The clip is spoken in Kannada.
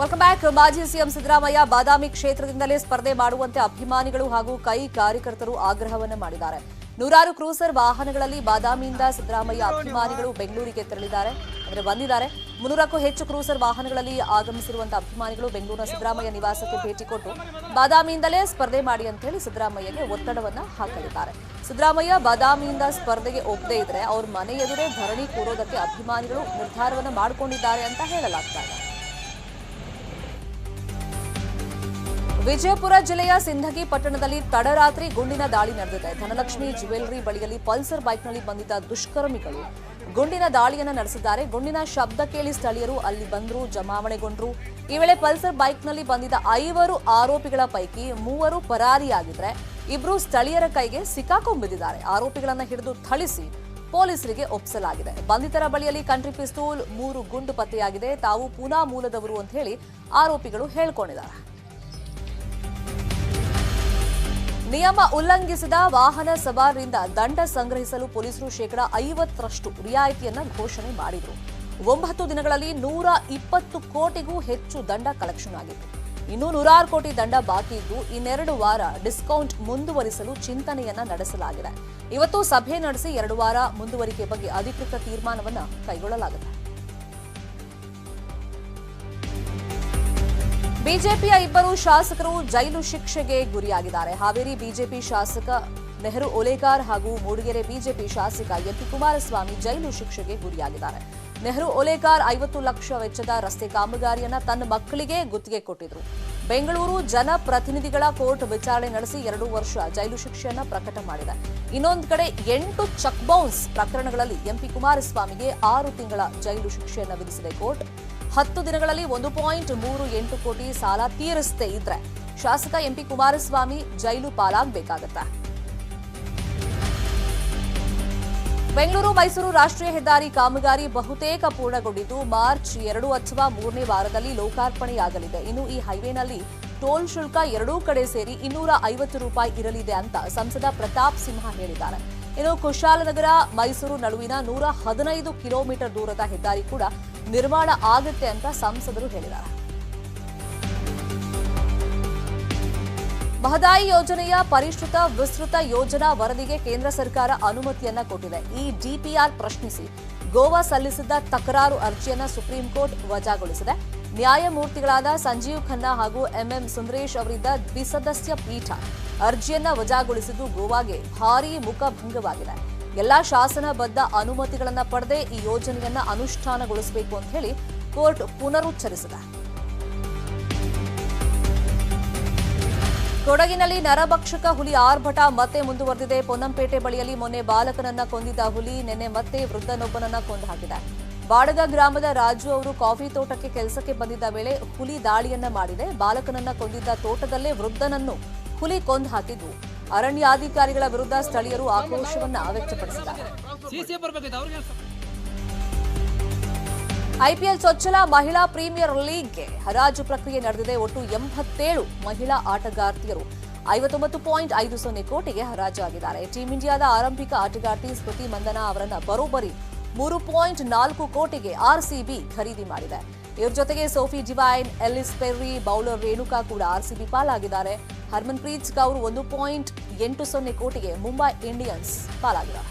Welcome back. ಮಾಜಿ ಸಿಎಂ ಸಿದ್ದರಾಮಯ್ಯ ಬಾದಾಮಿ ಕ್ಷೇತ್ರದಿಂದಲೇ ಸ್ಪರ್ಧೆ ಮಾಡುವಂತೆ ಅಭಿಮಾನಿಗಳು ಹಾಗೂ ಕೈ ಕಾರ್ಯಕರ್ತರು ಆಗ್ರಹವನ್ನು ಮಾಡಿದ್ದಾರೆ. ನೂರಾರು ಕ್ರೂಸರ್ ವಾಹನಗಳಲ್ಲಿ ಬಾದಾಮಿಯಿಂದ ಸಿದ್ದರಾಮಯ್ಯ ಅಭಿಮಾನಿಗಳು ಬೆಂಗಳೂರಿಗೆ ತೆರಳಿದ್ದಾರೆ, ಬಂದಿದ್ದಾರೆ. 300ಕ್ಕೂ ಹೆಚ್ಚು ಕ್ರೂಸರ್ ವಾಹನಗಳಲ್ಲಿ ಆಗಮಿಸಿರುವಂತಹ ಅಭಿಮಾನಿಗಳು ಬೆಂಗಳೂರಿನ ಸಿದ್ದರಾಮಯ್ಯ ನಿವಾಸಕ್ಕೆ ಭೇಟಿ ಕೊಟ್ಟು ಬಾದಾಮಿಯಿಂದಲೇ ಸ್ಪರ್ಧೆ ಮಾಡಿ ಅಂತ ಹೇಳಿ ಸಿದ್ದರಾಮಯ್ಯಗೆ ಒತ್ತಡವನ್ನ ಹಾಕಲಿದ್ದಾರೆ. ಸಿದ್ದರಾಮಯ್ಯ ಬಾದಾಮಿಯಿಂದ ಸ್ಪರ್ಧೆಗೆ ಒಪ್ಪದೇ ಇದ್ರೆ ಅವ್ರ ಮನೆ ಎದುರೇ ಧರಣಿ ಕೂರೋದಕ್ಕೆ ಅಭಿಮಾನಿಗಳು ನಿರ್ಧಾರವನ್ನ ಮಾಡಿಕೊಂಡಿದ್ದಾರೆ ಅಂತ ಹೇಳಲಾಗ್ತಾ ಇದೆ. ವಿಜಯಪುರ ಜಿಲ್ಲೆಯ ಸಿಂಧಗಿ ಪಟ್ಟಣದಲ್ಲಿ ತಡರಾತ್ರಿ ಗುಂಡಿನ ದಾಳಿ ನಡೆದಿದೆ. ಧನಲಕ್ಷ್ಮಿ ಜ್ಯುವೆಲರಿ ಬಳಿಯಲ್ಲಿ ಪಲ್ಸರ್ ಬೈಕ್ನಲ್ಲಿ ಬಂದಿದ್ದ ದುಷ್ಕರ್ಮಿಗಳು ಗುಂಡಿನ ದಾಳಿಯನ್ನು ನಡೆಸಿದ್ದಾರೆ. ಗುಂಡಿನ ಶಬ್ದ ಕೇಳಿ ಸ್ಥಳೀಯರು ಅಲ್ಲಿ ಬಂದರು, ಜಮಾವಣೆಗೊಂಡರು. ಈ ವೇಳೆ ಪಲ್ಸರ್ ಬೈಕ್ನಲ್ಲಿ ಬಂದಿದ್ದ 5 ಆರೋಪಿಗಳ ಪೈಕಿ 3 ಪರಾರಿಯಾಗಿದ್ರೆ 2 ಸ್ಥಳೀಯರ ಕೈಗೆ ಸಿಕ್ಕಾಕೊಂಡ್ಬಿದ್ದಿದ್ದಾರೆ. ಆರೋಪಿಗಳನ್ನು ಹಿಡಿದು ಥಳಿಸಿ ಪೊಲೀಸರಿಗೆ ಒಪ್ಪಿಸಲಾಗಿದೆ. ಬಂಧಿತರ ಬಳಿಯಲ್ಲಿ ಕಂಟ್ರಿ ಪಿಸ್ತೂಲ್, 3 ಗುಂಡು ಪತ್ತೆಯಾಗಿದೆ. ತಾವು ಪೂನಾ ಮೂಲದವರು ಅಂತ ಹೇಳಿ ಆರೋಪಿಗಳು ಹೇಳಿಕೊಂಡಿದ್ದಾರೆ. ನಿಯಮ ಉಲ್ಲಂಘಿಸಿದ ವಾಹನ ಸವಾರರಿಂದ ದಂಡ ಸಂಗ್ರಹಿಸಲು ಪೊಲೀಸರು 50% ರಿಯಾಯಿತಿಯನ್ನ ಘೋಷಣೆ ಮಾಡಿದರು. 9 ದಿನಗಳಲ್ಲಿ 120 ಕೋಟಿಗೂ ಹೆಚ್ಚು ದಂಡ ಕಲೆಕ್ಷನ್ ಆಗಿತ್ತು. ಇನ್ನೂ 106 ಕೋಟಿ ದಂಡ ಬಾಕಿ ಇದ್ದು ಇನ್ನೆರಡು ವಾರ ಡಿಸ್ಕೌಂಟ್ ಮುಂದುವರಿಸಲು ಚಿಂತನೆಯನ್ನ ನಡೆಸಲಾಗಿದೆ. ಇವತ್ತು ಸಭೆ ನಡೆಸಿ 2 ವಾರ ಮುಂದುವರಿಕೆ ಬಗ್ಗೆ ಅಧಿಕೃತ ತೀರ್ಮಾನವನ್ನ ಕೈಗೊಳ್ಳಲಾಗಿದೆ. ಬಿಜೆಪಿಯ 2 ಶಾಸಕರು ಜೈಲು ಶಿಕ್ಷೆಗೆ ಗುರಿಯಾಗಿದ್ದಾರೆ. ಹಾವೇರಿ ಬಿಜೆಪಿ ಶಾಸಕ ನೆಹರು ಓಲೇಕಾರ್ ಹಾಗೂ ಮೂಡಿಗೆರೆ ಬಿಜೆಪಿ ಶಾಸಕ ಎಂಪಿ ಕುಮಾರಸ್ವಾಮಿ ಜೈಲು ಶಿಕ್ಷೆಗೆ ಗುರಿಯಾಗಿದ್ದಾರೆ. ನೆಹರು ಓಲೇಕಾರ್ 50 ಲಕ್ಷ ವೆಚ್ಚದ ರಸ್ತೆ ಕಾಮಗಾರಿಯನ್ನ ತನ್ನ ಮಕ್ಕಳಿಗೆ ಗುತ್ತಿಗೆ ಕೊಟ್ಟಿದ್ರು. ಬೆಂಗಳೂರು ಜನಪ್ರತಿನಿಧಿಗಳ ಕೋರ್ಟ್ ವಿಚಾರಣೆ ನಡೆಸಿ 2 ವರ್ಷ ಜೈಲು ಶಿಕ್ಷೆಯನ್ನ ಪ್ರಕಟ ಮಾಡಿದೆ. ಇನ್ನೊಂದು ಕಡೆ 8 ಚೆಕ್ ಬೌನ್ಸ್ ಪ್ರಕರಣಗಳಲ್ಲಿ ಎಂಪಿ ಕುಮಾರಸ್ವಾಮಿಗೆ 6 ತಿಂಗಳ ಜೈಲು ಶಿಕ್ಷೆಯನ್ನ ವಿಧಿಸಿದೆ ಕೋರ್ಟ್. 10 ದಿನಗಳಲ್ಲಿ 1.38 ಕೋಟಿ ಸಾಲ ತೀರಿಸದೇ ಇದ್ರೆ ಶಾಸಕ ಎಂಪಿ ಕುಮಾರಸ್ವಾಮಿ ಜೈಲು ಪಾಲಾಗಬೇಕಾಗತ್ತೆ. ಬೆಂಗಳೂರು ಮೈಸೂರು ರಾಷ್ಟ್ರೀಯ ಹೆದ್ದಾರಿ ಕಾಮಗಾರಿ ಬಹುತೇಕ ಪೂರ್ಣಗೊಂಡಿದ್ದು ಮಾರ್ಚ್ 2 ಅಥವಾ 3ನೇ ವಾರದಲ್ಲಿ ಲೋಕಾರ್ಪಣೆಯಾಗಲಿದೆ. ಇನ್ನು ಈ ಹೈವೇನಲ್ಲಿ ಟೋಲ್ ಶುಲ್ಕ 2 ಕಡೆ ಸೇರಿ 250 ರೂಪಾಯಿ ಇರಲಿದೆ ಅಂತ ಸಂಸದ ಪ್ರತಾಪ್ ಸಿಂಹ ಹೇಳಿದ್ದಾರೆ. ಇನ್ನು ಕುಶಾಲನಗರ ಮೈಸೂರು ನಡುವಿನ 115 ಕಿಲೋಮೀಟರ್ ದೂರದ ಹೆದ್ದಾರಿ ಕೂಡ ನಿರ್ಮಾಣ ಆಗುತ್ತೆ ಅಂತ ಸಂಸದರು ಹೇಳಿದ್ದಾರೆ. ಮಹದಾಯಿ ಯೋಜನೆಯ ಪರಿಷ್ಕೃತ ವಿಸ್ತೃತ ಯೋಜನಾ ವರದಿಗೆ ಕೇಂದ್ರ ಸರ್ಕಾರ ಅನುಮತಿಯನ್ನ ಕೊಟ್ಟಿದೆ. ಈ ಡಿಪಿಆರ್ ಪ್ರಶ್ನಿಸಿ ಗೋವಾ ಸಲ್ಲಿಸಿದ್ದ ತಕರಾರು ಅರ್ಜಿಯನ್ನ ಸುಪ್ರೀಂ ಕೋರ್ಟ್ ವಜಾಗೊಳಿಸಿದೆ. ನ್ಯಾಯಮೂರ್ತಿಗಳಾದ ಸಂಜೀವ್ ಖನ್ನಾ ಹಾಗೂ ಎಂಎಂ ಸುಂದರೇಶ್ ಅವರಿದ್ದ ದ್ವಿಸದಸ್ಯ ಪೀಠ ಅರ್ಜಿಯನ್ನ ವಜಾಗೊಳಿಸಿದ್ದು ಗೋವಾಗೆ ಭಾರೀ ಮುಖಭಂಗವಾಗಿದೆ. ಎಲ್ಲಾ ಶಾಸನಬದ್ಧ ಅನುಮತಿಗಳನ್ನ ಪಡೆದೇ ಈ ಯೋಜನೆಯನ್ನ ಅನುಷ್ಠಾನಗೊಳಿಸಬೇಕು ಅಂತ ಹೇಳಿ ಕೋರ್ಟ್ ಪುನರುಚ್ಚರಿಸಿದೆ. ಕೊಡಗಿನಲ್ಲಿ ನರಭಕ್ಷಕ ಹುಲಿ ಆರ್ಭಟ ಮತ್ತೆ ಮುಂದುವರೆದಿದೆ. ಪೊನ್ನಂಪೇಟೆ ಬಳಿಯಲ್ಲಿ ಮೊನ್ನೆ ಬಾಲಕನನ್ನ ಕೊಂದಿದ್ದ ಹುಲಿ ನಿನ್ನೆ ಮತ್ತೆ ವೃದ್ಧನೊಬ್ಬನನ್ನ ಕೊಂದು ಹಾಕಿದೆ. ಬಾಡಗ ಗ್ರಾಮದ ರಾಜು ಅವರು ಕಾಫಿ ತೋಟಕ್ಕೆ ಕೆಲಸಕ್ಕೆ ಬಂದಿದ್ದ ವೇಳೆ ಹುಲಿ ದಾಳಿಯನ್ನ ಮಾಡಿದೆ. ಬಾಲಕನನ್ನ ಕೊಂದಿದ್ದ ತೋಟದಲ್ಲೇ ವೃದ್ಧನನ್ನು ಹುಲಿ ಕೊಂದು ಹಾಕಿದ್ದು ಅರಣ್ಯಾಧಿಕಾರಿಗಳ ವಿರುದ್ಧ ಸ್ಥಳೀಯರು ಆಕ್ರೋಶವನ್ನ ವ್ಯಕ್ತಪಡಿಸಿದ್ದಾರೆ. ಐಪಿಎಲ್ ಚೊಚ್ಚಲ ಮಹಿಳಾ ಪ್ರೀಮಿಯರ್ ಲೀಗ್ಗೆ ಹರಾಜು ಪ್ರಕ್ರಿಯೆ ನಡೆದಿದೆ. ಒಟ್ಟು 87 ಮಹಿಳಾ ಆಟಗಾರ್ತಿಯರು 59.50 ಕೋಟಿಗೆ ಹರಾಜಾಗಿದ್ದಾರೆ. ಟೀಂ ಇಂಡಿಯಾದ ಆರಂಭಿಕ ಆಟಗಾರ್ತಿ ಸ್ಮೃತಿ ಮಂದನಾ ಅವರನ್ನ ಬರೋಬ್ಬರಿ 3.4 ಕೋಟಿಗೆ ಆರ್ಸಿಬಿ ಖರೀದಿ ಮಾಡಿದೆ. ಇವರ ಜೊತೆಗೆ Sophie Devine, Ellyse Perry, bowler Renuka ಕೂಡ ಆರ್ಸಿಬಿ ಪಾಲಾಗಿದ್ದಾರೆ. ಹರ್ಮನ್ಪ್ರೀತ್ ಕೌರ್ 1.80 ಕೋಟಿಗೆ ಮುಂಬೈ ಇಂಡಿಯನ್ಸ್ ಪಾಲಾಗಿದ್ದಾರೆ.